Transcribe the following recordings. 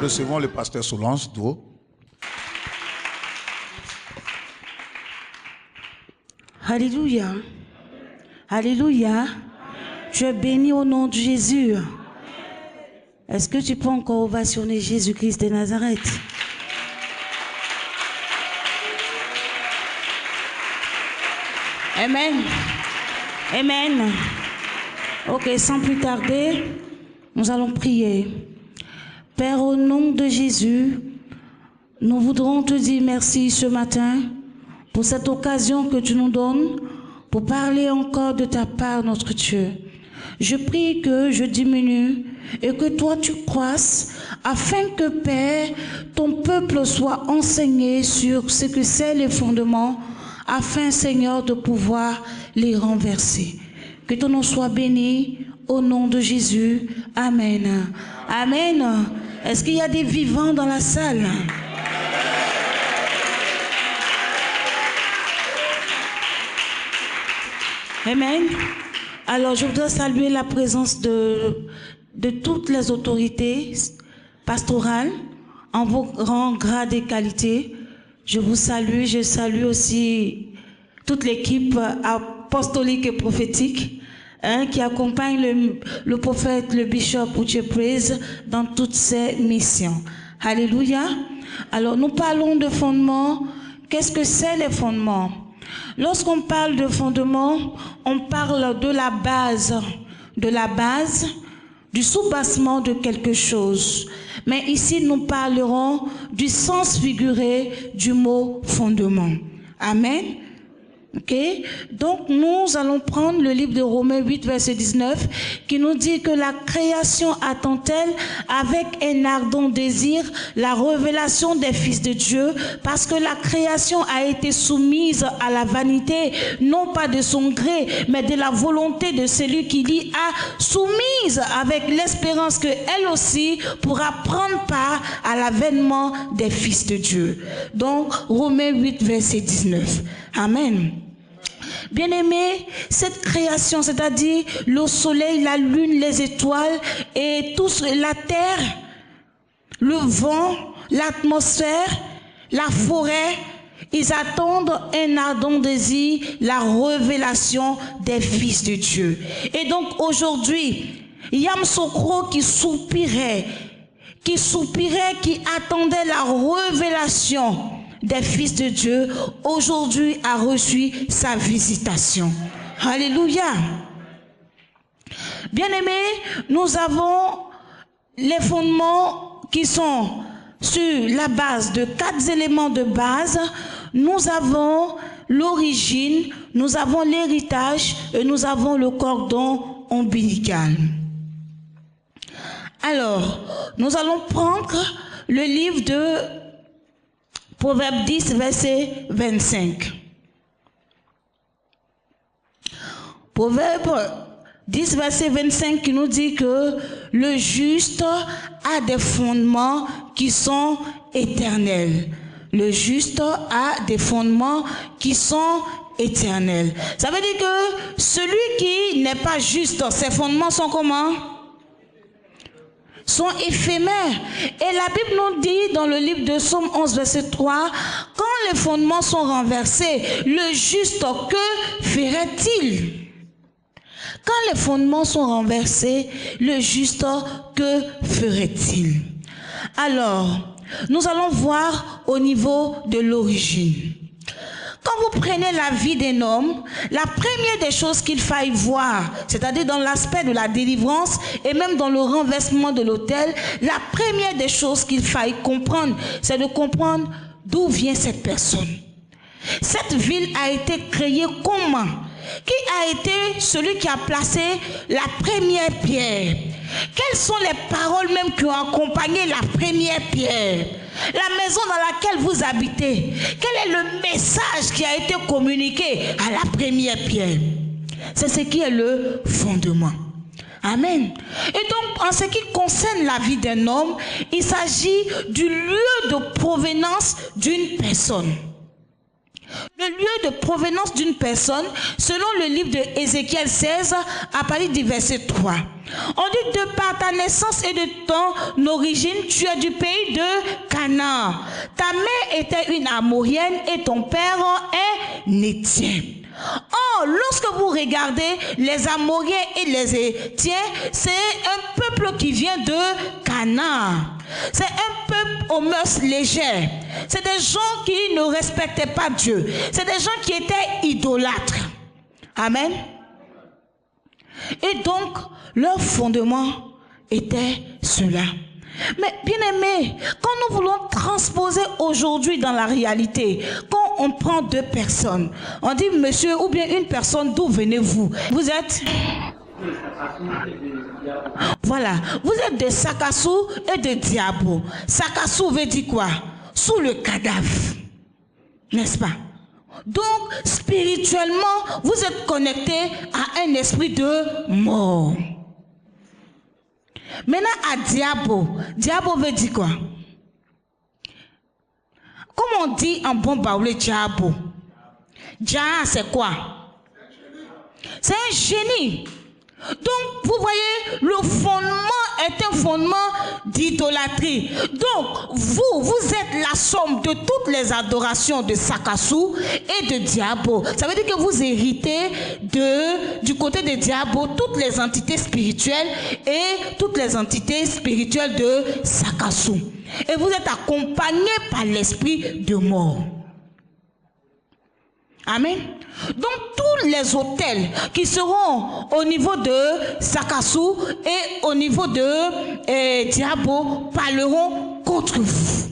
recevons le pasteur Solange d'eau. Alléluia. Alléluia. Tu es béni au nom de Jésus. Est-ce que tu peux encore ovationner Jésus-Christ de Nazareth? Amen. Amen. Ok, sans plus tarder, nous allons prier. Père, au nom de Jésus, nous voudrons te dire merci ce matin pour cette occasion que tu nous donnes pour parler encore de ta part, notre Dieu. Je prie que je diminue et que toi tu croisses afin que, Père, ton peuple soit enseigné sur ce que c'est les fondements afin, Seigneur, de pouvoir les renverser. Que ton nom soit béni au nom de Jésus. Amen. Amen. Est-ce qu'il y a des vivants dans la salle? Amen. Alors, je voudrais saluer la présence de toutes les autorités pastorales en vos grands grades et qualités. Je vous salue. Je salue aussi toute l'équipe apostolique et prophétique qui accompagne le prophète, le bishop Uche Praise dans toutes ses missions. Alléluia. Alors, nous parlons de fondements. Qu'est-ce que c'est les fondements? Lorsqu'on parle de fondement, on parle de la base, du soubassement de quelque chose. Mais ici, nous parlerons du sens figuré du mot fondement. Amen. Ok? Donc, nous allons prendre le livre de Romains 8, verset 19, qui nous dit que la création attend-elle avec un ardent désir la révélation des fils de Dieu, parce que la création a été soumise à la vanité, non pas de son gré, mais de la volonté de celui qui l'y a soumise, avec l'espérance que elle aussi pourra prendre part à l'avènement des fils de Dieu. Donc, Romains 8, verset 19. Amen. Bien-aimés, cette création, c'est-à-dire le soleil, la lune, les étoiles et tout, la terre, le vent, l'atmosphère, la forêt, ils attendent un ardent désir, la révélation des fils de Dieu. Et donc aujourd'hui, Yam Sokro qui soupirait, qui attendait la révélation des fils de Dieu, aujourd'hui a reçu sa visitation. Alléluia. Bien-aimés, nous avons les fondements qui sont sur la base de 4 éléments de base. Nous avons l'origine, nous avons l'héritage et nous avons le cordon ombilical. Alors, nous allons prendre le livre de Proverbe 10, verset 25. Proverbe 10, verset 25 qui nous dit que le juste a des fondements qui sont éternels. Le juste a des fondements qui sont éternels. Ça veut dire que celui qui n'est pas juste, ses fondements sont comment? Sont éphémères. Et la Bible nous dit dans le livre de Psaume 11, verset 3, quand les fondements sont renversés, le juste, que ferait-il? Quand les fondements sont renversés, le juste, que ferait-il? Alors, nous allons voir au niveau de l'origine. Quand vous prenez la vie d'un homme, la première des choses qu'il faille voir, c'est-à-dire dans l'aspect de la délivrance et même dans le renversement de l'autel, la première des choses qu'il faille comprendre, c'est de comprendre d'où vient cette personne. Cette ville a été créée comment? Qui a été celui qui a placé la première pierre? Quelles sont les paroles même qui ont accompagné la première pierre? La maison dans laquelle vous habitez, quel est le message qui a été communiqué à la première pierre? C'est ce qui est le fondement. Amen. Et donc, en ce qui concerne la vie d'un homme, il s'agit du lieu de provenance d'une personne. Le le lieu de provenance d'une personne, selon le livre de Ézéchiel 16, à partir du verset 3. On dit, de par ta naissance et de ton origine, tu es du pays de Canaan. Ta mère était une Amorienne et ton père un Héthien. Or, lorsque vous regardez les Amoriens et les Héthiens, c'est un peuple qui vient de Canaan. C'est un peuple aux mœurs légères. C'est des gens qui ne respectaient pas Dieu. C'est des gens qui étaient idolâtres. Amen. Et donc, leur fondement était cela. Mais bien aimé, quand nous voulons transposer aujourd'hui dans la réalité, quand on prend deux personnes, on dit monsieur ou bien une personne, d'où venez-vous? Vous êtes? Voilà, vous êtes de Sakassou et de Diabo. Sakassou veut dire quoi? Sous le cadavre, n'est-ce pas? Donc, spirituellement, vous êtes connecté à un esprit de mort. Maintenant, à Diabo, Diabo veut dire quoi? Comme on dit en bon baoulé, Diabo. Dia, c'est quoi? C'est un génie. Donc, vous voyez, le fondement est un fondement d'idolâtrie. Donc, vous êtes la somme de toutes les adorations de Sakassou et de Diabo. Ça veut dire que vous héritez du côté de Diabo toutes les entités spirituelles et toutes les entités spirituelles de Sakassou. Et vous êtes accompagné par l'esprit de mort. Amen. Donc tous les autels qui seront au niveau de Sakassou et au niveau de Diabo parleront contre vous.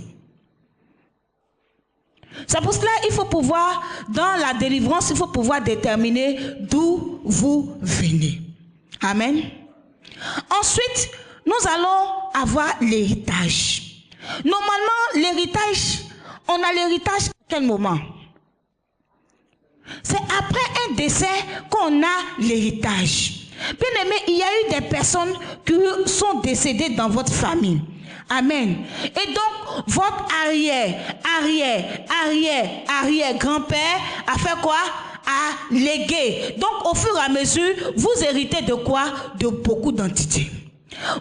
C'est pour cela qu'il faut pouvoir, dans la délivrance, il faut pouvoir déterminer d'où vous venez. Amen. Ensuite, nous allons avoir l'héritage. Normalement, l'héritage, on a l'héritage à quel moment? C'est après un décès qu'on a l'héritage. Bien aimé, il y a eu des personnes qui sont décédées dans votre famille. Amen. Et donc, votre arrière grand-père a fait quoi? A légué. Donc, au fur et à mesure, vous héritez de quoi? De beaucoup d'entités.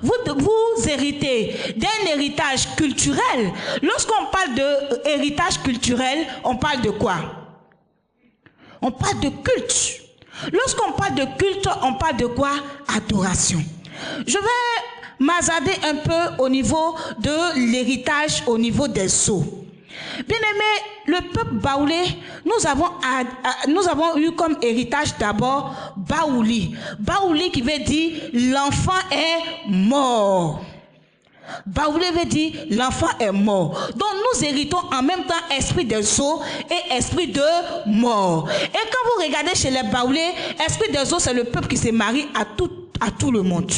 Vous héritez d'un héritage culturel. Lorsqu'on parle de héritage culturel, on parle de quoi? On parle de culte. Lorsqu'on parle de culte, on parle de quoi? Adoration. Je vais m'hasarder un peu au niveau de l'héritage, au niveau des sceaux. Bien aimé, le peuple baoulé, nous avons eu comme héritage d'abord Baouli. Baouli qui veut dire l'enfant est mort. Baoulé veut dire l'enfant est mort. Donc nous héritons en même temps esprit de sceaux et esprit de mort. Et quand vous regardez chez les Baoulés, esprit de sceaux, c'est le peuple qui se marie à tout le monde.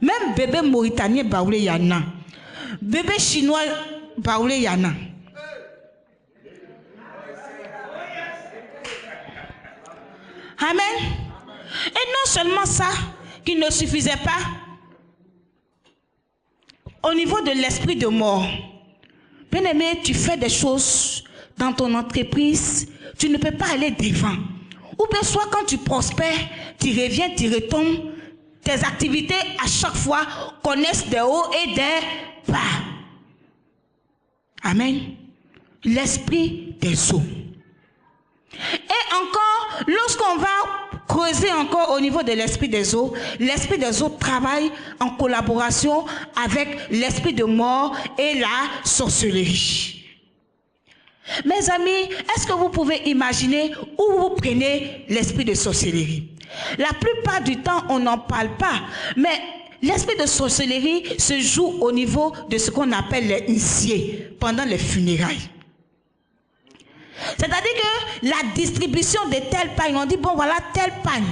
Même bébé mauritanien Baoulé y en a. Bébé chinois Baoulé y en a. Amen. Et non seulement ça, qui ne suffisait pas, au niveau de l'esprit de mort, bien aimé, tu fais des choses dans ton entreprise, tu ne peux pas aller devant. Ou bien soit quand tu prospères, tu reviens, tu retombes, tes activités à chaque fois connaissent des hauts et des bas. Amen. L'esprit des eaux. Et encore, lorsqu'on va creuser encore au niveau de l'esprit des eaux travaille en collaboration avec l'esprit de mort et la sorcellerie. Mes amis, est-ce que vous pouvez imaginer où vous prenez l'esprit de sorcellerie? La plupart du temps, on n'en parle pas, mais l'esprit de sorcellerie se joue au niveau de ce qu'on appelle les initiés pendant les funérailles. C'est-à-dire que la distribution de telle pagne, on dit, bon voilà, telle pagne,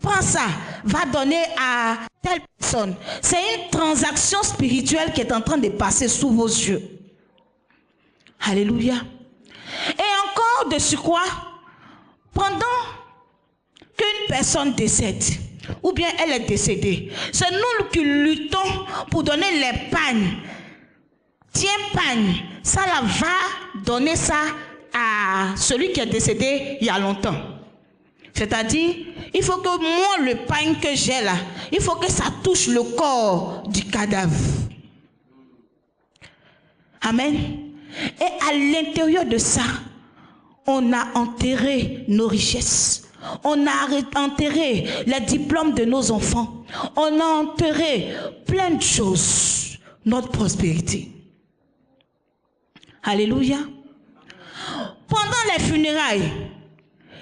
prends ça, va donner à telle personne. C'est une transaction spirituelle qui est en train de passer sous vos yeux. Alléluia. Et encore de surcroît, pendant qu'une personne décède, ou bien elle est décédée, c'est nous qui luttons pour donner les pagnes. Tiens, pagne, ça là va donner ça à celui qui est décédé il y a longtemps. C'est-à-dire, il faut que moi, le pain que j'ai là, il faut que ça touche le corps du cadavre. Amen. Et à l'intérieur de ça, on a enterré nos richesses. On a enterré les diplômes de nos enfants. On a enterré plein de choses. Notre prospérité. Alléluia. Pendant les funérailles,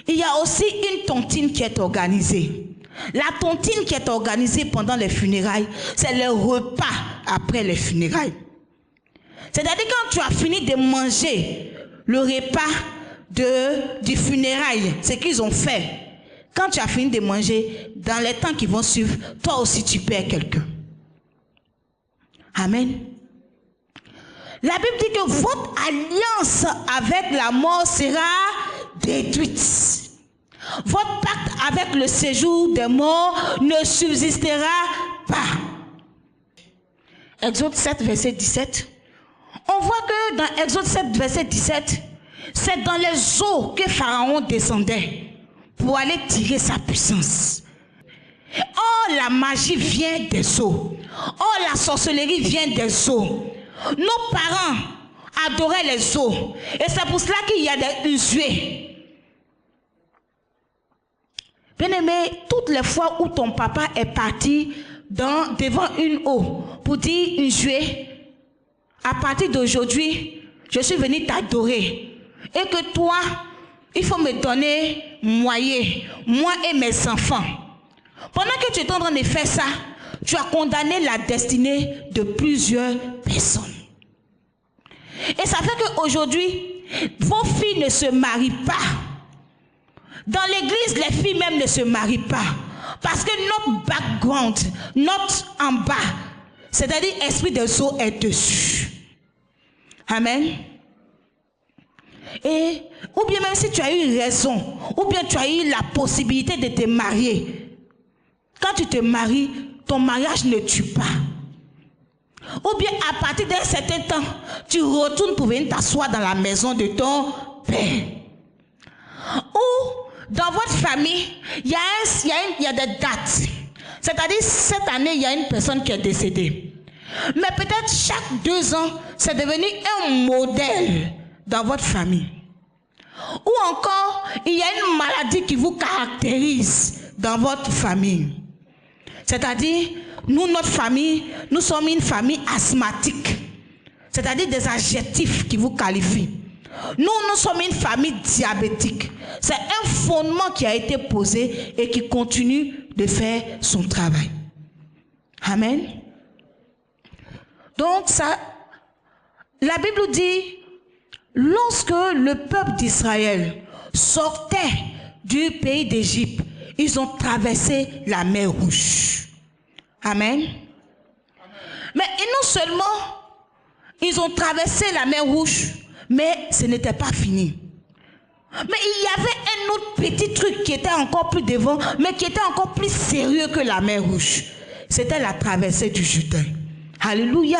il y a aussi une tontine qui est organisée. La tontine qui est organisée pendant les funérailles, c'est le repas après les funérailles. C'est-à-dire quand tu as fini de manger le repas du funérail, ce qu'ils ont fait, quand tu as fini de manger, dans les temps qui vont suivre, toi aussi tu perds quelqu'un. Amen. La Bible dit que votre alliance avec la mort sera détruite. Votre pacte avec le séjour des morts ne subsistera pas. Exode 7, verset 17. On voit que dans Exode 7, verset 17, c'est dans les eaux que Pharaon descendait pour aller tirer sa puissance. Oh, la magie vient des eaux. Oh, la sorcellerie vient des eaux. Nos parents adoraient les eaux. Et c'est pour cela qu'il y a des usués. Bien-aimé, toutes les fois où ton papa est parti devant une eau pour dire une jouée, à partir d'aujourd'hui, je suis venu t'adorer. Et que toi, il faut me donner moyen, moi et mes enfants. Pendant que tu es en train de faire ça, tu as condamné la destinée de plusieurs personnes. Et ça fait qu'aujourd'hui, vos filles ne se marient pas. Dans l'église, les filles même ne se marient pas. Parce que notre background, notre en bas, c'est-à-dire l'esprit des eaux est dessus. Amen. Et, ou bien même si tu as eu raison, ou bien tu as eu la possibilité de te marier, quand tu te maries, ton mariage ne tue pas. Ou bien à partir d'un certain temps, tu retournes pour venir t'asseoir dans la maison de ton père. Ou dans votre famille, il y a des dates. C'est-à-dire, cette année, il y a une personne qui est décédée. Mais peut-être chaque 2 ans, c'est devenu un modèle dans votre famille. Ou encore, il y a une maladie qui vous caractérise dans votre famille. C'est-à-dire, nous, notre famille, nous sommes une famille asthmatique. C'est-à-dire des adjectifs qui vous qualifient. Nous sommes une famille diabétique. C'est un fondement qui a été posé et qui continue de faire son travail. Amen. Donc ça, la Bible dit, lorsque le peuple d'Israël sortait du pays d'Égypte, ils ont traversé la mer Rouge. Amen. Mais non seulement ils ont traversé la mer Rouge, mais ce n'était pas fini. Mais il y avait un autre petit truc qui était encore plus devant, mais qui était encore plus sérieux que la mer Rouge. C'était la traversée du Jourdain. Alléluia.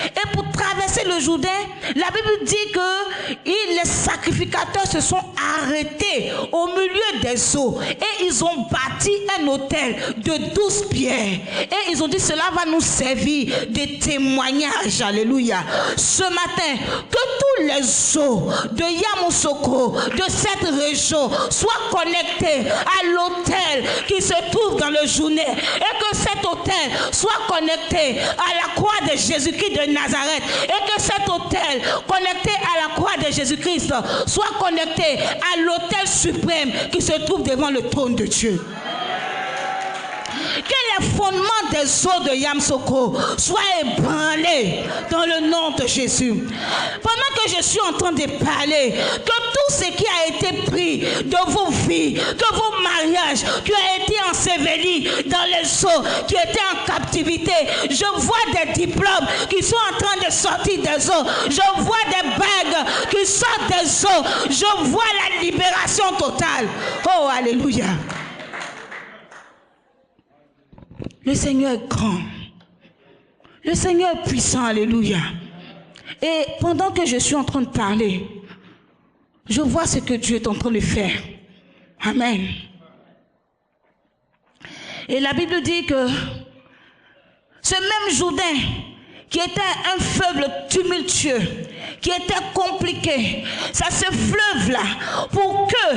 Et pour traverser le Jourdain, la Bible dit que les sacrificateurs se sont arrêtés au milieu des eaux et ils ont bâti un autel de 12 pierres. Et ils ont dit, cela va nous servir de témoignage. Alléluia. Ce matin, que tous les eaux de Yamoussoukro, de cette région, soient connectés à l'autel qui se trouve dans le Jourdain et que cet autel soit connecté à la croix de Jésus-Christ de Nazareth et que cet autel connecté à la croix de Jésus-Christ soit connecté à l'autel suprême qui se trouve devant le trône de Dieu. Que les fondements des eaux de Yamoussoukro soient ébranlés dans le nom de Jésus. Pendant que je suis en train de parler, que tout ce qui a été pris de vos vies, de vos mariages, qui a été enseveli dans les eaux, qui étaient en captivité, je vois des diplômes qui sont en train de sortir des eaux. Je vois des bagues qui sortent des eaux. Je vois la libération totale. Oh, alléluia. Le Seigneur est grand. Le Seigneur est puissant, alléluia. Et pendant que je suis en train de parler, Je vois ce que Dieu est en train de faire. Amen. Et la Bible dit que ce même Jourdain, qui était un fleuve tumultueux, qui était compliqué, ça ce fleuve-là, pour que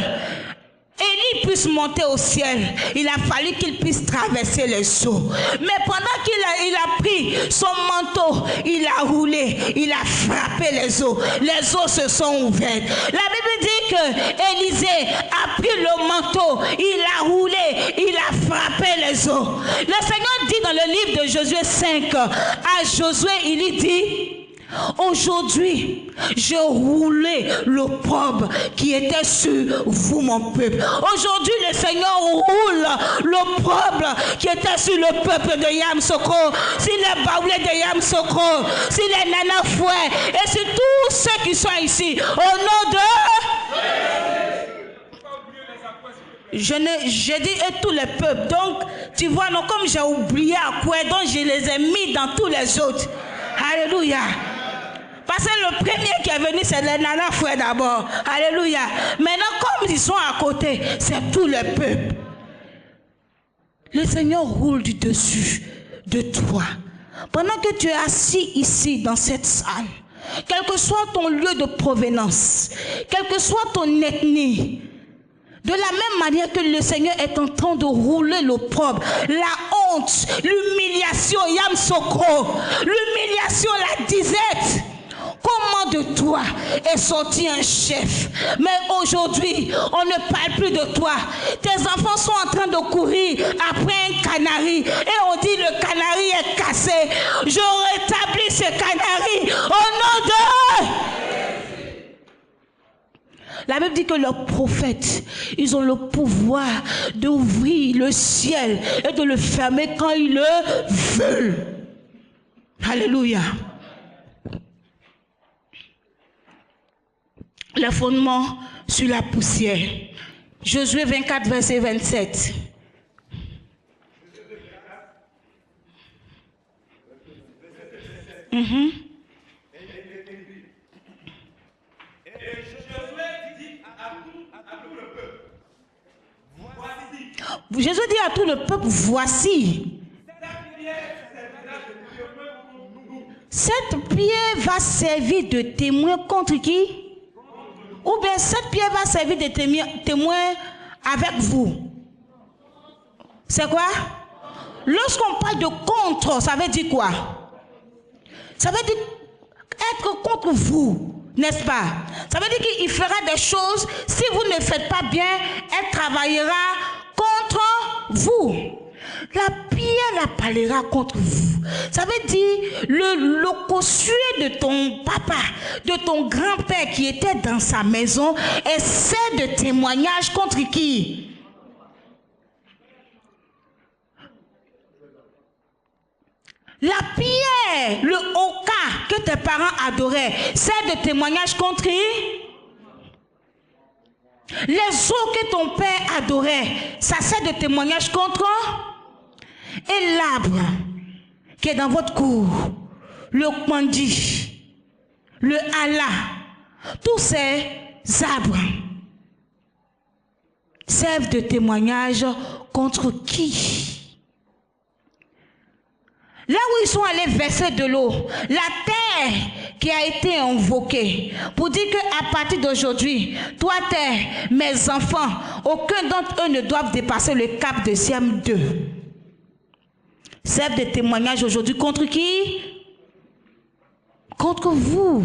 Élie puisse monter au ciel, il a fallu qu'il puisse traverser les eaux. Mais pendant qu'il a pris son manteau, il a roulé, il a frappé les eaux se sont ouvertes. La Bible dit que Élisée a pris le manteau, il a roulé, il a frappé les eaux. Le Seigneur dit dans le livre de Josué 5 à Josué, il lui dit: aujourd'hui, je roulais l'opprobre qui était sur vous, mon peuple. Aujourd'hui, le Seigneur roule l'opprobre qui était sur le peuple de Yamoussoukro, sur les baoulés de Yamoussoukro, sur les nanafouets et sur tous ceux qui sont ici. Au nom de... J'ai dit et tous les peuples. Donc, tu vois, non, comme j'ai oublié à quoi, donc je les ai mis dans tous les autres. Alléluia. Parce que le premier qui est venu, c'est les nanafouets d'abord. Alléluia. Maintenant, comme ils sont à côté, c'est tout le peuple. Le Seigneur roule du dessus de toi. Pendant que tu es assis ici, dans cette salle, quel que soit ton lieu de provenance, quelle que soit ton ethnie, de la même manière que le Seigneur est en train de rouler l'opprobre, la honte, l'humiliation, Yamoussoukro, l'humiliation, la disette. Comment de toi est sorti un chef? Mais aujourd'hui, on ne parle plus de toi. Tes enfants sont en train de courir après un canari. Et on dit le canari est cassé. Je rétablis ce canari au nom de... La Bible dit que leurs prophètes, ils ont le pouvoir d'ouvrir le ciel et de le fermer quand ils le veulent. Alléluia. Le fondement sur la poussière. Josué 24, verset 27. Jésus dit à tout le peuple, voici. Cette pierre va servir de témoin contre qui? Ou bien cette pierre va servir de témoin avec vous. C'est quoi? Lorsqu'on parle de contre, ça veut dire quoi? Ça veut dire être contre vous, n'est-ce pas? Ça veut dire qu'il fera des choses, si vous ne faites pas bien, elle travaillera contre vous. La pierre la parlera contre vous. Ça veut dire le cossuet de ton papa, de ton grand-père qui était dans sa maison, essaie de témoignage contre qui? La pierre, le oka que tes parents adoraient, sert de témoignage contre qui? Les eaux que ton père adorait, ça sert de témoignage contre? Et l'arbre qui est dans votre cour, le kwandi, le hala, tous ces arbres servent de témoignage contre qui? Là où ils sont allés verser de l'eau, la terre qui a été invoquée pour dire qu'à partir d'aujourd'hui, toi, terre, mes enfants, aucun d'entre eux ne doivent dépasser le cap de Siam 2. Servent de témoignage aujourd'hui contre qui? Contre vous,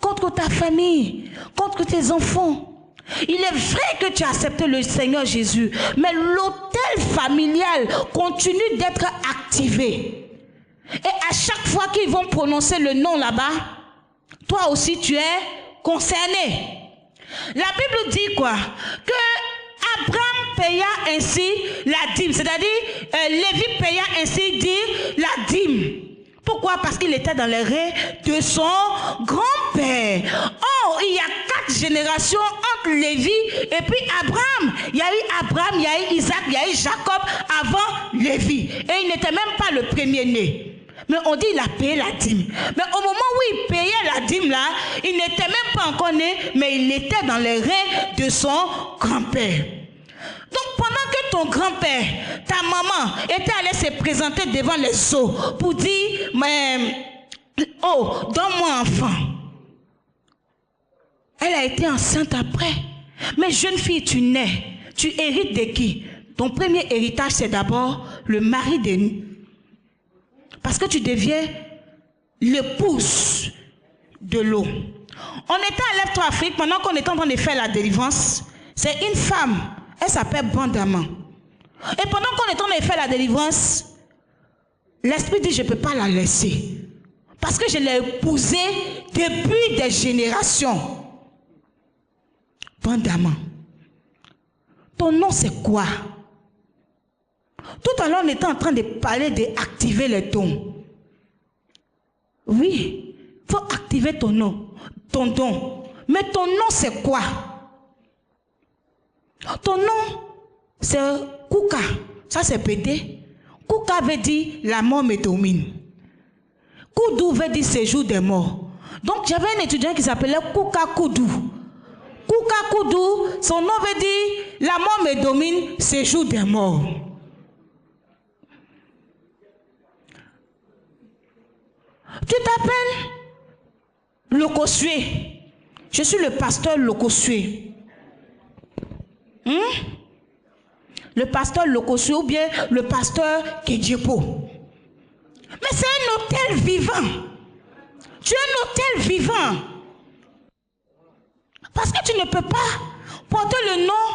contre ta famille, contre tes enfants. Il est vrai que tu as accepté le Seigneur Jésus, mais l'autel familial continue d'être activé. Et à chaque fois qu'ils vont prononcer le nom là-bas, toi aussi tu es concerné. La Bible dit quoi? Que Abraham paya ainsi la dîme, c'est-à-dire Lévi paya ainsi dire la dîme. Pourquoi? Parce qu'il était dans les reins de son grand-père. Or, il y a 4 générations entre Lévi et puis Abraham. Il y a eu Abraham, il y a eu Isaac, il y a eu Jacob avant Lévi. Et il n'était même pas le premier-né. Mais on dit il a payé la dîme. Mais au moment où il payait la dîme là, il n'était même pas encore né, mais il était dans les reins de son grand-père. Donc pendant que ton grand-père, ta maman était allée se présenter devant les eaux pour dire, mais, oh, donne-moi enfant. Elle a été enceinte après. Mais jeune fille, tu nais, tu hérites de qui? Ton premier héritage, c'est d'abord le mari de nous. Parce que tu deviens l'épouse de l'eau. On était à l'Est Afrique, pendant qu'on était en train de faire la délivrance, c'est une femme, elle s'appelle Bandama. Et pendant qu'on est en train de faire la délivrance, l'esprit dit, je ne peux pas la laisser. Parce que je l'ai épousée depuis des générations. Bandama. Ton nom c'est quoi? Tout à l'heure, on était en train de parler d'activer les dons. Oui, il faut activer ton nom, ton don. Mais ton nom, c'est quoi? Ton nom, c'est Kouka. Ça, c'est pété. Kouka veut dire la mort me domine. Koudou veut dire séjour des morts. Donc, j'avais un étudiant qui s'appelait Kouka Koudou. Kouka Koudou, son nom veut dire la mort me domine, séjour des morts. Tu t'appelles Lokosué. Je suis le pasteur Lokosué. Le pasteur Lokosué ou bien le pasteur Kedjepo. Mais c'est un hôtel vivant. Tu es un hôtel vivant. Parce que tu ne peux pas porter le nom,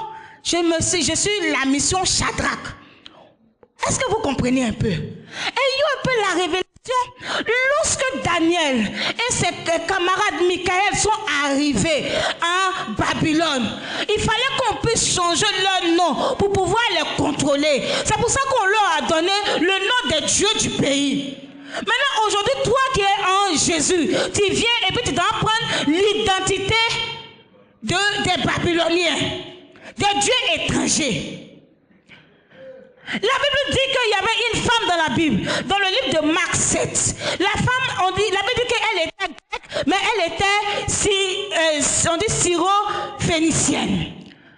je suis la mission Shadrach. Est-ce que vous comprenez un peu? Ayons un peu la révélation. Lorsque Daniel et ses camarades Michael sont arrivés à Babylone, il fallait qu'on puisse changer leur nom pour pouvoir les contrôler. C'est pour ça qu'on leur a donné le nom des dieux du pays. Maintenant, aujourd'hui, toi qui es en Jésus, tu viens et puis tu dois prendre l'identité des Babyloniens, des dieux étrangers. La Bible dit qu'il y avait une femme dans la Bible, dans le livre de Marc 7. La femme, la Bible dit qu'elle était grecque, mais elle était, on dit, syro-phénicienne.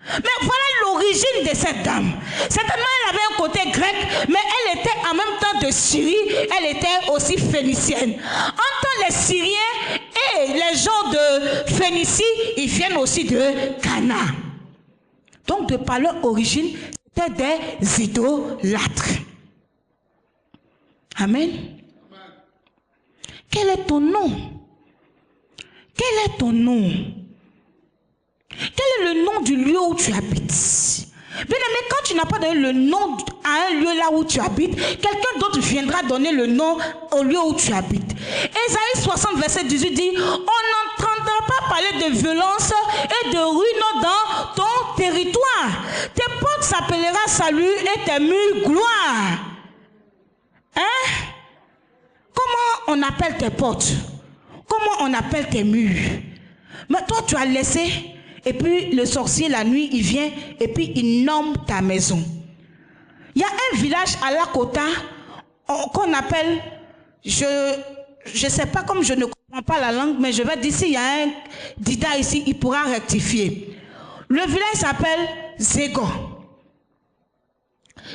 Mais voilà l'origine de cette dame. Certainement, elle avait un côté grec, mais elle était en même temps de Syrie, elle était aussi phénicienne. Entre les Syriens et les gens de Phénicie, ils viennent aussi de Cana. Donc, de par leur origine, c'était des idolâtres. Amen. Quel est ton nom? Quel est ton nom? Quel est le nom du lieu où tu habites? Bien aimé, quand tu n'as pas donné le nom à un lieu là où tu habites, quelqu'un d'autre viendra donner le nom au lieu où tu habites. Ésaïe 60, verset 18 dit, on n'entendra pas parler de violence et de ruine dans ton territoire. Tes portes s'appellera salut et tes murs gloire. Hein? Comment on appelle tes portes? Comment on appelle tes murs? Mais toi, tu as laissé, et puis le sorcier, la nuit, il vient, et puis il nomme ta maison. Il y a un village à Lakota qu'on appelle, je ne sais pas, comme je ne comprends pas la langue, mais je vais dire, s'il y a un Dida ici, il pourra rectifier. Le village s'appelle Zégon.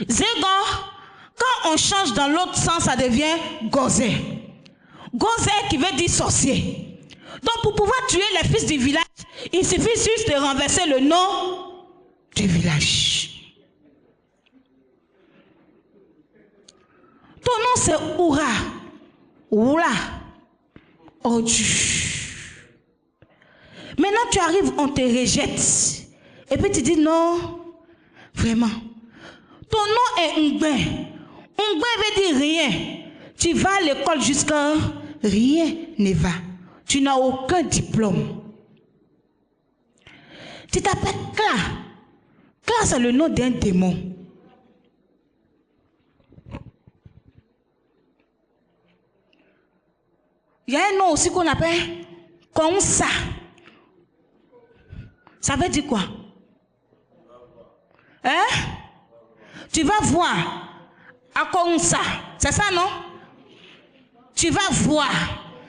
Zégon, quand on change dans l'autre sens, ça devient Gozé. Gozé qui veut dire sorcier. Donc pour pouvoir tuer les fils du village, il suffit juste de renverser le nom du village. Ton nom c'est Oura. Oura. Oh Dieu. Maintenant tu arrives, on te rejette. Et puis tu dis non, vraiment. Ton nom est Ngben. Ngben veut dire rien. Tu vas à l'école jusqu'à rien ne va. Tu n'as aucun diplôme. Tu t'appelles Kla. Kla, c'est le nom d'un démon. Il y a un nom aussi qu'on appelle Konsa. Ça veut dire quoi? Hein? Tu vas voir à Konsa. C'est ça, non? tu vas voir.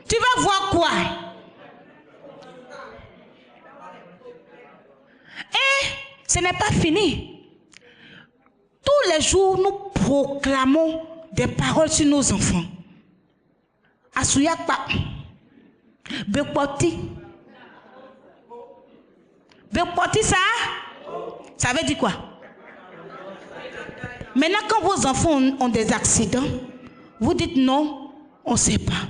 Tu vas voir quoi? Et ce n'est pas fini. Tous les jours, nous proclamons des paroles sur nos enfants. Asuyakpa, Bekpoti. Bekpoti, ça veut dire quoi? Maintenant, quand vos enfants ont des accidents, vous dites non, on ne sait pas.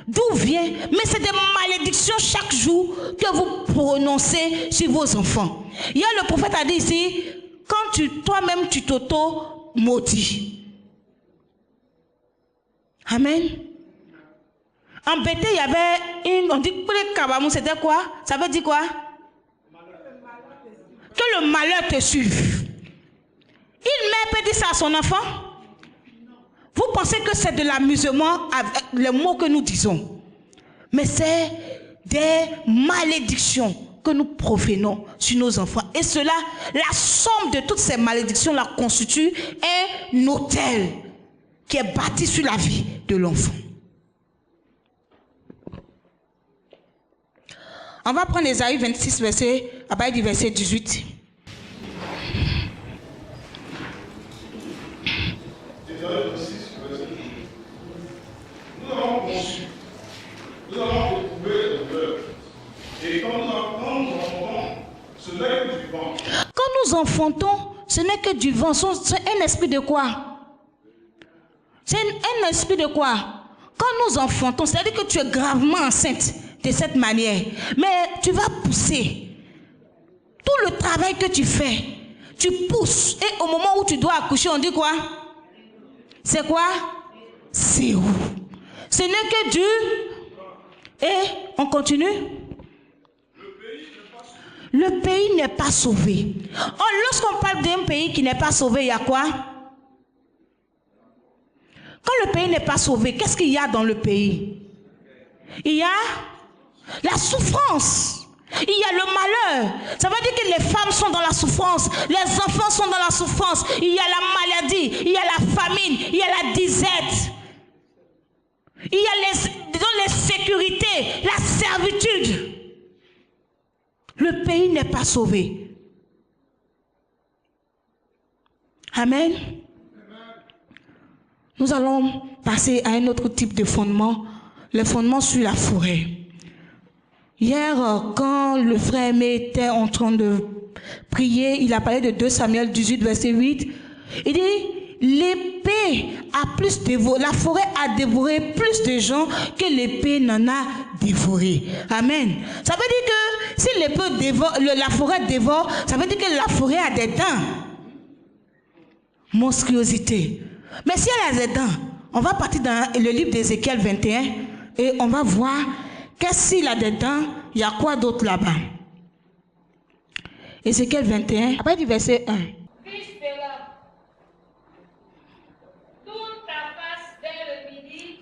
D'où vient? Mais c'est des malédictions chaque jour que vous prononcez sur vos enfants. Hier, le prophète a dit ici, quand toi-même tu t'auto-maudis. Amen. En Bété, il y avait on dit que le kabamou, c'était quoi? Ça veut dire quoi? Que le malheur te suive. Une mère peut dire ça à son enfant? Vous pensez que c'est de l'amusement avec les mots que nous disons? Mais c'est des malédictions que nous profanons sur nos enfants. Et cela, la somme de toutes ces malédictions la constitue un autel qui est bâti sur la vie de l'enfant. On va prendre Ésaïe 26, à partir du verset 18. Ésaïe 26, verset 18. Nous avons conçu, nous avons éprouvé les douleurs. Et quand nous enfantons, ce n'est que du vent. Quand nous enfantons, ce n'est que du vent. C'est un esprit de quoi? C'est un esprit de quoi? Quand nous enfantons, c'est-à-dire que tu es gravement enceinte de cette manière. Mais tu vas pousser. Tout le travail que tu fais, tu pousses. Et au moment où tu dois accoucher, on dit quoi? C'est quoi? C'est où? Ce n'est que du... Et on continue? Le pays n'est pas sauvé. Oh, lorsqu'on parle d'un pays qui n'est pas sauvé, il y a quoi? Quand le pays n'est pas sauvé, qu'est-ce qu'il y a dans le pays? Il y a la souffrance. Il y a le malheur. Ça veut dire que les femmes sont dans la souffrance. Les enfants sont dans la souffrance. Il y a la maladie. Il y a la famine. Il y a la disette. Il y a l'insécurité, la servitude. Le pays n'est pas sauvé. Amen. Nous allons passer à un autre type de fondement, le fondement sur la forêt. Hier, quand le frère Aimé était en train de prier, il a parlé de 2 Samuel 18, verset 8. Il dit, l'épée a plus dévoré, la forêt a dévoré plus de gens que l'épée n'en a dévoré. Amen. Ça veut dire que si l'épée dévore, la forêt dévore, ça veut dire que la forêt a des dents. Monstruosité. Mais si elle a des dents, on va partir dans le livre d'Ézéchiel 21 et on va voir qu'est-ce qu'il a des dents, il y a quoi d'autre là-bas. Ézéchiel 21, après du verset 1. Fils de l'homme, tourne ta face vers le midi.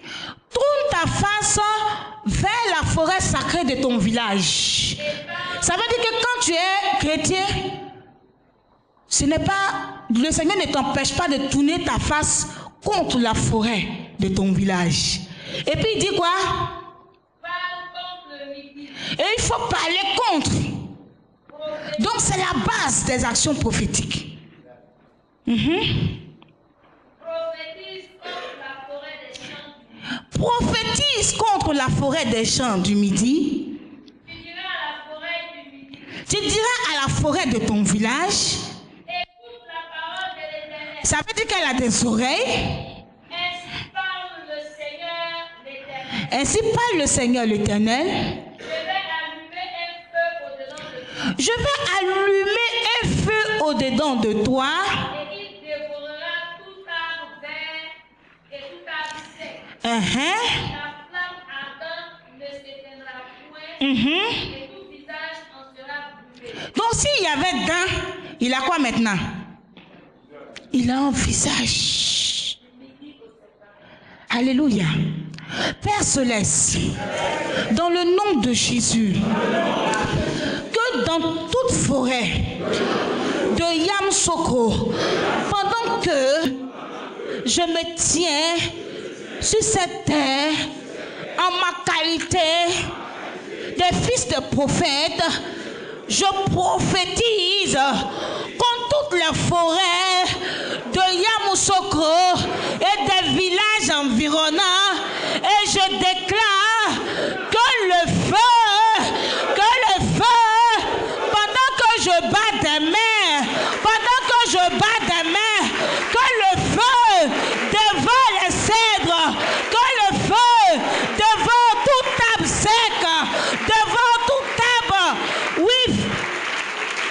Tourne ta face vers la forêt sacrée de ton village. Ça veut dire que quand tu es chrétien, ce n'est pas, le Seigneur ne t'empêche pas de tourner ta face contre la forêt de ton village. Et puis il dit quoi? Parle contre le midi. Et il faut parler contre. Donc c'est la base des actions prophétiques. Prophétise contre la forêt des champs du midi. Prophétise contre la forêt des champs du midi. Tu diras à la forêt du midi. Tu diras à la forêt de ton village. Écoute la parole de l'Éternel. Ça veut dire qu'elle a des oreilles. Ainsi parle le Seigneur l'Éternel. Ainsi parle le Seigneur l'Éternel. Je vais allumer un feu au-dedans de Je vais allumer un feu au-dedans de toi. toi. Et il dévorera tout arbre vert et tout arbre sec. Uh-huh. La flamme ardente ne s'éteindra point. Et tout visage en sera brûlé. Donc s'il y avait dents, il a quoi maintenant? Il a un visage. Alléluia. Père Céleste, dans le nom de Jésus, que dans toute forêt de Yamsoko, pendant que je me tiens sur cette terre, en ma qualité de fils de prophète, je prophétise contre toutes les forêts de Yamoussoukro et des villages environnants et je déclare que le feu, pendant que je bats des mains, que le feu devant les cèdres, que le feu devant toute table sec, devant toute table, oui,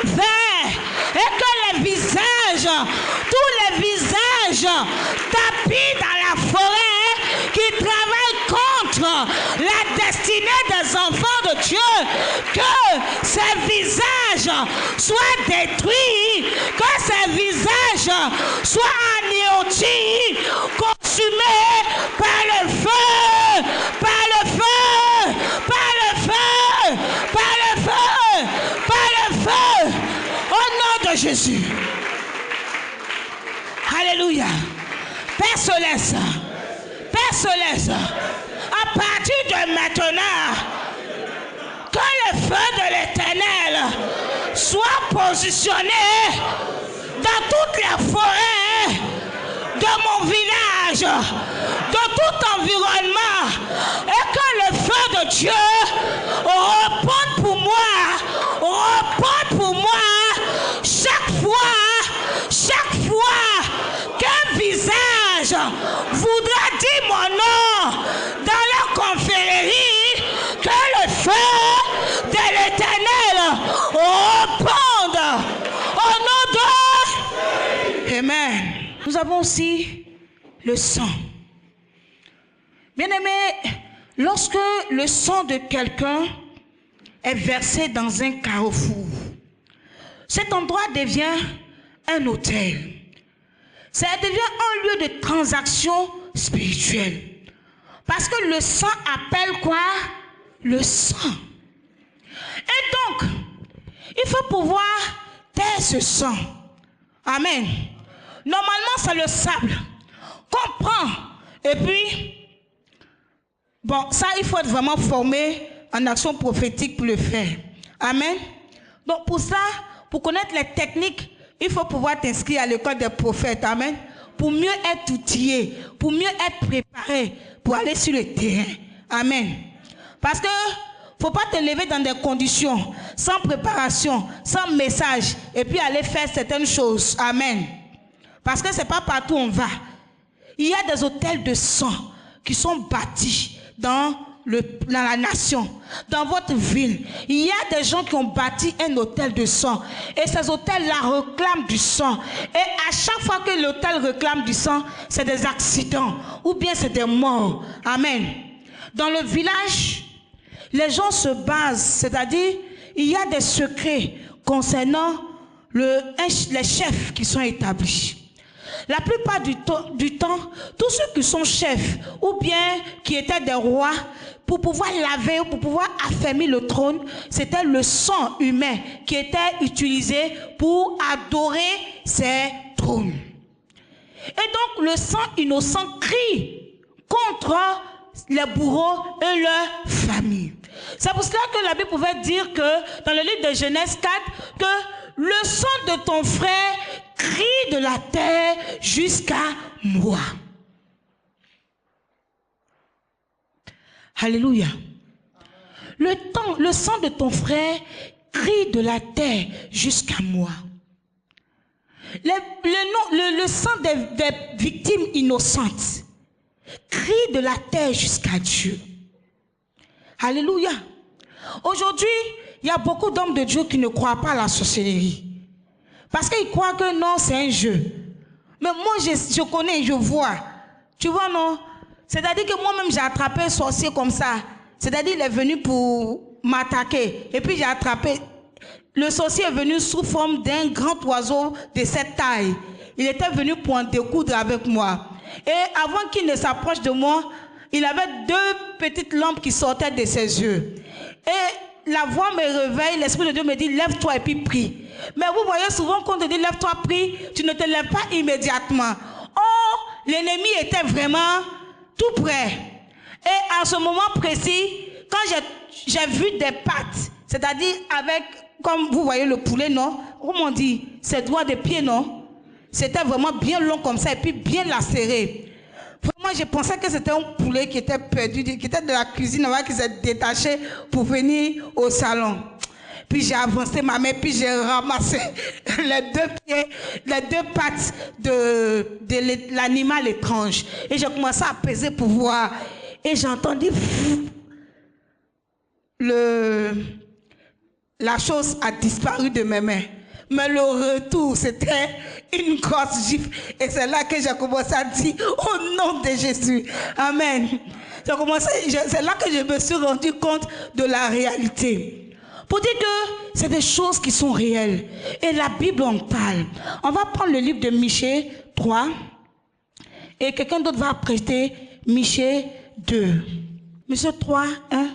vert, et que les visages, tous les visages tapis dans la forêt qui travaillent contre la destinée des enfants de Dieu, que ces visages soient détruits, que ces visages soient anéantis, consumés par le feu, par le feu, par le feu, par le feu, par le feu, au nom de Jésus. Alléluia. Père Céleste, à partir de maintenant, que le feu de l'Éternel soit positionné dans toutes les forêts de mon village, de tout environnement, et que le feu de Dieu reponde pour moi, chaque fois qu'un visage voudra dire mon nom dans la confrérie, que le feu de l'Éternel reponde au nom de... Amen. Nous avons aussi le sang. Bien-aimé, lorsque le sang de quelqu'un est versé dans un carrefour, cet endroit devient un autel. Ça devient un lieu de transaction spirituelle. Parce que le sang appelle quoi? Le sang. Et donc, il faut pouvoir taire ce sang. Amen. Normalement, c'est le sable qu'on prend. Et puis, bon, ça, il faut être vraiment formé en action prophétique pour le faire. Amen. Donc, pour ça, pour connaître les techniques, il faut pouvoir t'inscrire à l'école des prophètes. Amen. Pour mieux être outillé, pour mieux être préparé, pour aller sur le terrain. Amen. Parce que faut pas te lever dans des conditions, sans préparation, sans message, et puis aller faire certaines choses. Amen. Parce que c'est pas partout où on va. Il y a des hôtels de sang qui sont bâtis dans la nation, dans votre ville. Il y a des gens qui ont bâti un hôtel de sang. Et ces hôtels-là réclament du sang. Et à chaque fois que l'hôtel réclame du sang, c'est des accidents ou bien c'est des morts. Amen. Dans le village, les gens se basent, c'est-à-dire, il y a des secrets concernant les chefs qui sont établis. La plupart du temps, tous ceux qui sont chefs ou bien qui étaient des rois, pour pouvoir laver ou pour pouvoir affermir le trône, c'était le sang humain qui était utilisé pour adorer ces trônes. Et donc le sang innocent crie contre les bourreaux et leurs familles. C'est pour cela que la Bible pouvait dire que dans le livre de Genèse 4, que le sang de ton frère crie de la terre jusqu'à moi. Alléluia. Le sang de ton frère crie de la terre jusqu'à moi. Le sang des victimes innocentes crie de la terre jusqu'à Dieu. Alléluia. Aujourd'hui, il y a beaucoup d'hommes de Dieu qui ne croient pas à la sorcellerie. Parce qu'ils croient que non, c'est un jeu. Mais moi, je connais, je vois. Tu vois, non? C'est-à-dire que moi-même, j'ai attrapé un sorcier comme ça. C'est-à-dire, il est venu pour m'attaquer. Et puis, j'ai attrapé. Le sorcier est venu sous forme d'un grand oiseau de cette taille. Il était venu pour en découdre avec moi. Et avant qu'il ne s'approche de moi, il avait 2 petites lampes qui sortaient de ses yeux. Et la voix me réveille, l'Esprit de Dieu me dit, lève-toi et puis prie. Mais vous voyez souvent quand on te dit, lève-toi, prie, tu ne te lèves pas immédiatement. Or, l'ennemi était vraiment tout près. Et à ce moment précis, quand j'ai vu des pattes, c'est-à-dire avec, comme vous voyez le poulet, non? Comment on dit? Ses doigts de pied, non? C'était vraiment bien long comme ça et puis bien lacéré. Vraiment, je pensais que c'était un poulet qui était perdu, qui était de la cuisine, qui s'est détaché pour venir au salon. Puis j'ai avancé ma main, puis j'ai ramassé les deux pattes de l'animal étrange. Et j'ai commencé à peser pour voir. Et j'ai entendu la chose a disparu de mes mains. Mais le retour, c'était une grosse gifle. Et c'est là que j'ai commencé à dire, au nom de Jésus. Amen. C'est là que je me suis rendu compte de la réalité. Pour dire que c'est des choses qui sont réelles. Et la Bible en parle. On va prendre le livre de Michée 3. Et quelqu'un d'autre va prêter Michée 2. Michée 3, 1.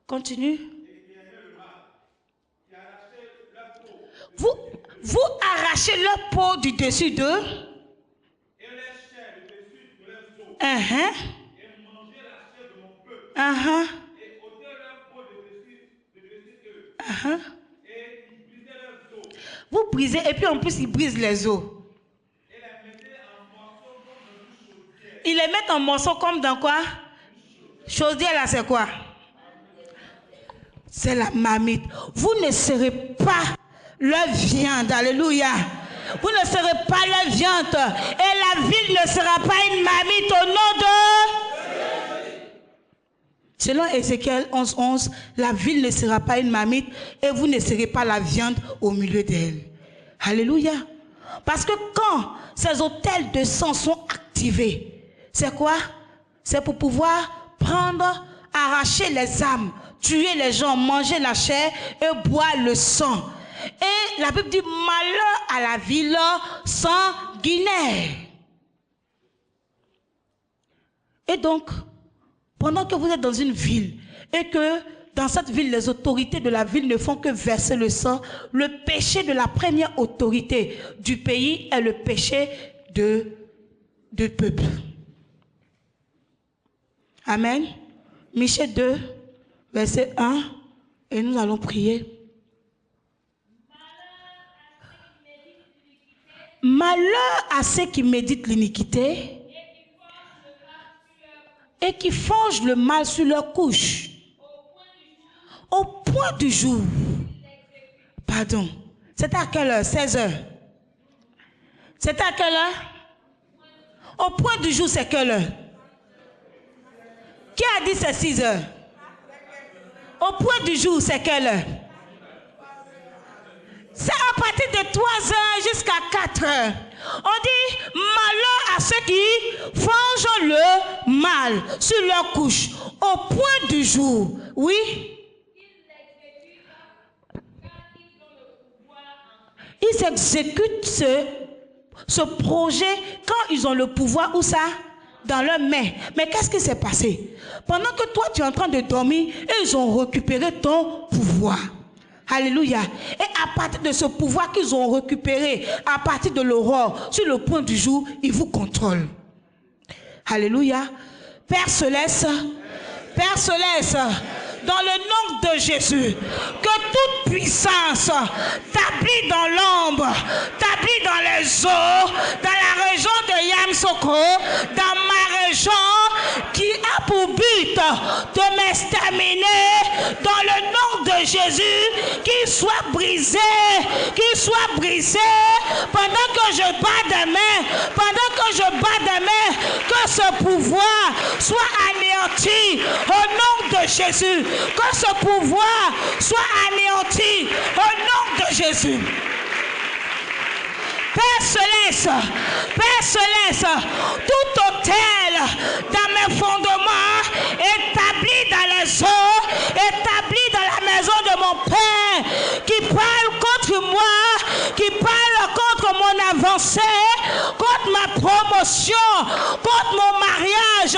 Continue. Vous arrachez leur peau du dessus d'eux. Et les chairs du dessus de leurs os. Et mangez la chair de mon peuple. Et ôtez leur peau de dessus d'eux. Et ils brisaient leurs os. Vous brisez, et puis en plus ils brisent les os. Et les mettez en morceaux comme dans une chaudière. Ils les mettent en morceaux comme dans quoi? Chaudière là, c'est quoi? C'est la marmite. Vous ne serez pas leur viande. Alléluia. Vous ne serez pas leur viande. Et la ville ne sera pas une marmite au nom de... Selon Ézéchiel 11:11, la ville ne sera pas une marmite et vous ne serez pas la viande au milieu d'elle. Alléluia. Parce que quand ces autels de sang sont activés, c'est quoi? C'est pour pouvoir prendre, arracher les âmes, tuer les gens, manger la chair et boire le sang. Et la Bible dit malheur à la ville sanguinaire. Et donc, pendant que vous êtes dans une ville et que dans cette ville, les autorités de la ville ne font que verser le sang, le péché de la première autorité du pays est le péché de peuple. Amen. Michée 2, verset 1, et nous allons prier. Malheur à ceux qui méditent l'iniquité et qui forgent le mal sur leur couche. Au point du jour. Pardon. C'était à quelle heure? 16 heures. C'était à quelle heure? Au point du jour, c'est quelle heure? Qui a dit c'est 6 heures? Au point du jour, c'est quelle heure? C'est à partir de 3 heures jusqu'à 4 heures. On dit malheur à ceux qui forgent le mal sur leur couche. Au point du jour. Oui? Ils exécutent ce projet quand ils ont le pouvoir. Où ça? Dans leurs mains. Mais qu'est-ce qui s'est passé? Pendant que toi tu es en train de dormir, ils ont récupéré ton pouvoir. Alléluia. Et à partir de ce pouvoir qu'ils ont récupéré, à partir de l'aurore, sur le point du jour, ils vous contrôlent. Alléluia. Père Céleste, dans le nom de Jésus, que toute puissance établie dans l'ombre, établie dans les eaux, dans la région de Yamsoko, dans ma région, qui a pour but de m'exterminer, dans le nom de Jésus, qu'il soit brisé, pendant que je bats des mains, que ce pouvoir soit anéanti au nom de Jésus, que ce pouvoir soit anéanti au nom de Jésus. Père Céleste, tout autel dans mes fondements, établi dans les eaux, établi dans la maison de mon Père, qui parle contre moi, qui parle contre mon avancée, contre ma promotion, contre mon mariage,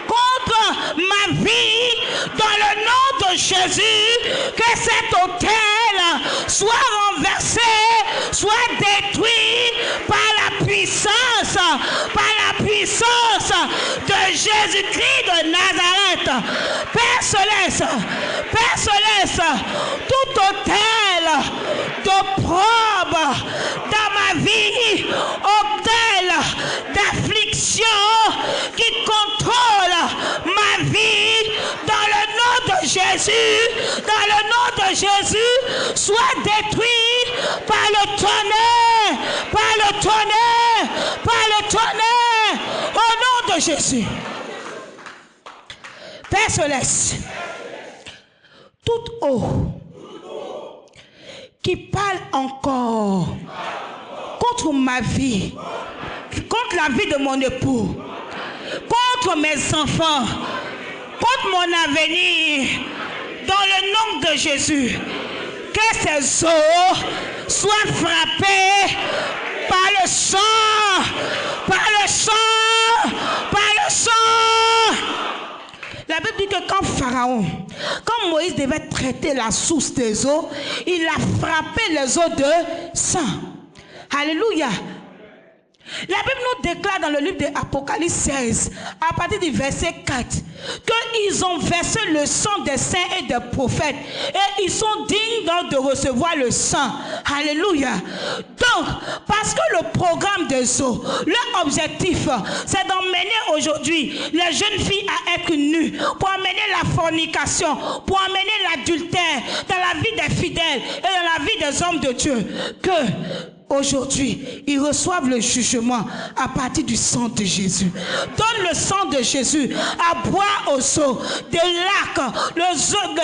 contre contre ma vie, dans le nom de Jésus, que cet autel soit renversé, soit détruit par la puissance de Jésus-Christ de Nazareth. Père Céleste, tout autel d'opprobre dans ma vie, autel d'affliction qui contrôle ma vie, dans le nom de Jésus, soit détruit par le tonnerre, au nom de Jésus. Père Céleste, toute eau qui parle encore contre ma vie, contre la vie de mon époux, contre mes enfants, contre mon avenir, dans le nom de Jésus, que ces eaux soient frappées par le sang. La Bible dit que quand Moïse devait traiter la source des eaux, il a frappé les eaux de sang. Alléluia. La Bible nous déclare dans le livre de Apocalypse 16, à partir du verset 4, qu'ils ont versé le sang des saints et des prophètes et ils sont dignes donc de recevoir le sang. Alléluia. Donc, parce que le programme des eaux, leur objectif, c'est d'emmener aujourd'hui les jeunes filles à être nues, pour amener la fornication, pour amener l'adultère dans la vie des fidèles et dans la vie des hommes de Dieu, que aujourd'hui, ils reçoivent le jugement à partir du sang de Jésus. Donne le sang de Jésus à boire aux eaux des lacs, les eaux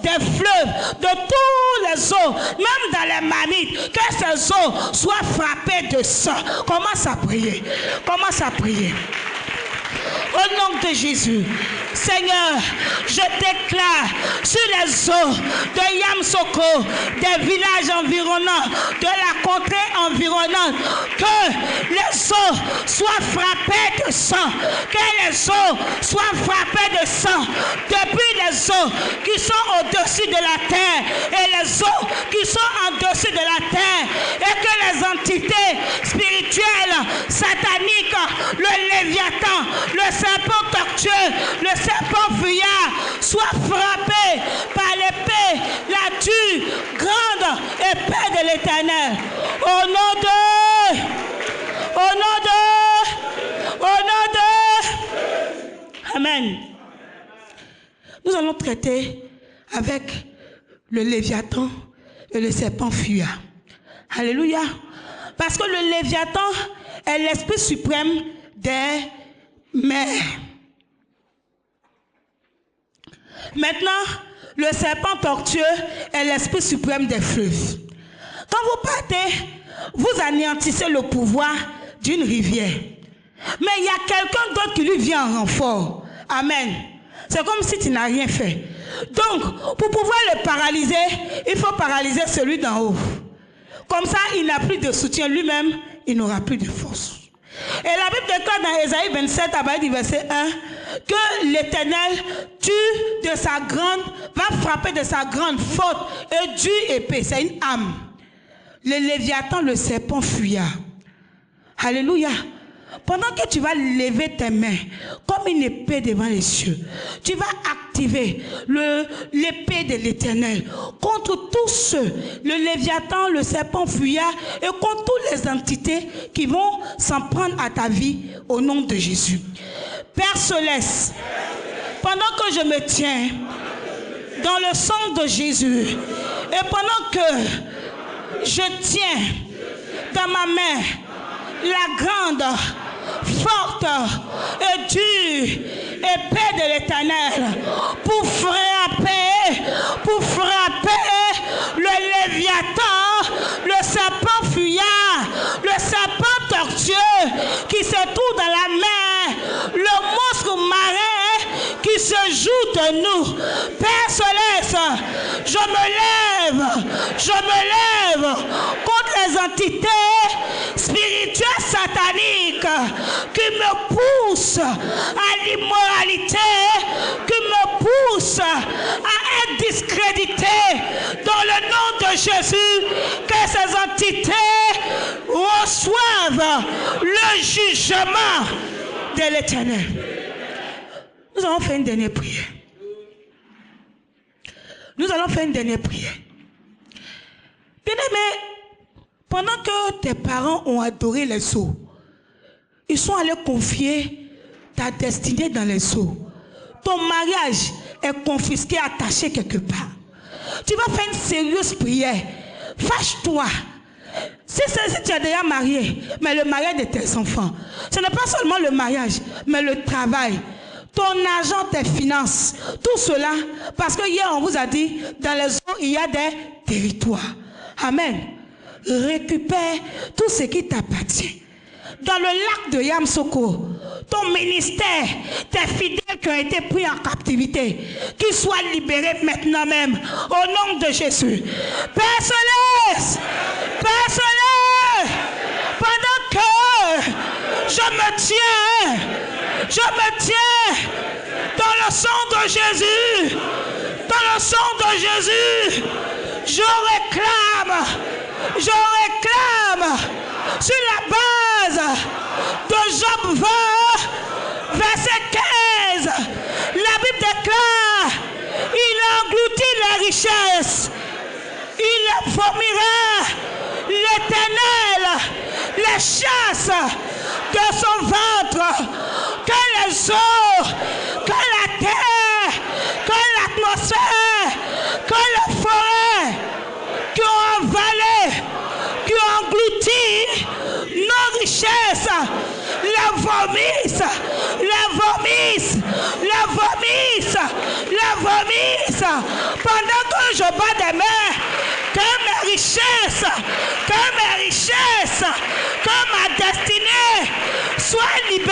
des fleuves, de tous les eaux, même dans les marmites, que ces eaux soient frappées de sang. Commence à prier. Au nom de Jésus, Seigneur, je déclare sur les eaux de Yamsoko, des villages environnants, de la contrée environnante, que les eaux soient frappées de sang, que les eaux soient frappées de sang, depuis les eaux qui sont au-dessus de la terre et les eaux qui sont en-dessus de la terre, et que les entités spirituelles, sataniques, le Léviathan, le serpent tortueux, le serpent fuyard, soit frappé par l'épée, la dure, grande épée de l'Éternel. Au nom de... Amen. Nous allons traiter avec le Léviathan et le serpent fuyard. Alléluia. Parce que le Léviathan est l'esprit suprême des mers. Maintenant, le serpent tortueux est l'esprit suprême des fleuves. Quand vous partez, vous anéantissez le pouvoir d'une rivière. Mais il y a quelqu'un d'autre qui lui vient en renfort. Amen. C'est comme si tu n'as rien fait. Donc, pour pouvoir le paralyser, il faut paralyser celui d'en haut. Comme ça, il n'a plus de soutien lui-même, il n'aura plus de force. Et la Bible déclare dans Ésaïe 27, à partir du verset 1, que l'Éternel va frapper de sa grande faute et dure épée. C'est une âme. Le Léviathan, le serpent fuyard. Alléluia. Pendant que tu vas lever tes mains comme une épée devant les cieux, tu vas activer l'épée de l'Éternel contre tous ceux, le Léviathan, le serpent fuyard, et contre toutes les entités qui vont s'en prendre à ta vie au nom de Jésus. Père Céleste, pendant que je me tiens dans le sang de Jésus et pendant que je tiens dans ma main la grande, forte et dure épée de l'Éternel pour frapper le Léviathan, le serpent fuyard, le serpent tortueux qui se trouve dans la mer, le monstre marin qui se joue de nous. Père Céleste, je me lève je me lève contre les entités spirituelles sataniques qui me poussent à l'immoralité, qui me poussent à être discrédité dans le nom de Jésus, que ces entités reçoivent le jugement de l'Éternel. Nous allons faire une dernière prière. Nous allons faire une dernière prière. Bien-aimé, pendant que tes parents ont adoré les eaux, ils sont allés confier ta destinée dans les eaux. Ton mariage est confisqué, attaché quelque part. Tu vas faire une sérieuse prière. Fâche-toi. Si tu es déjà marié, mais le mariage de tes enfants, ce n'est pas seulement le mariage, mais le travail, ton argent, tes finances, tout cela, parce que hier on vous a dit, dans les eaux, il y a des territoires. Amen. Récupère tout ce qui t'appartient. Dans le lac de Yamsoko, ton ministère, tes fidèles qui ont été pris en captivité, qu'ils soient libérés maintenant même, au nom de Jésus. Père Céleste, pendant que je me tiens dans le sang de Jésus, je réclame sur la base de Job 20, verset 15, la Bible déclare, il a englouti la richesse, il vomira l'Éternel, les chasses de son ventre, que les eaux, que la terre, que l'atmosphère, que les forêts qui ont avalé, qui ont englouti nos richesses, la vomissent, pendant que je bats des mains, que mes richesses, que ma destinée soient libérées.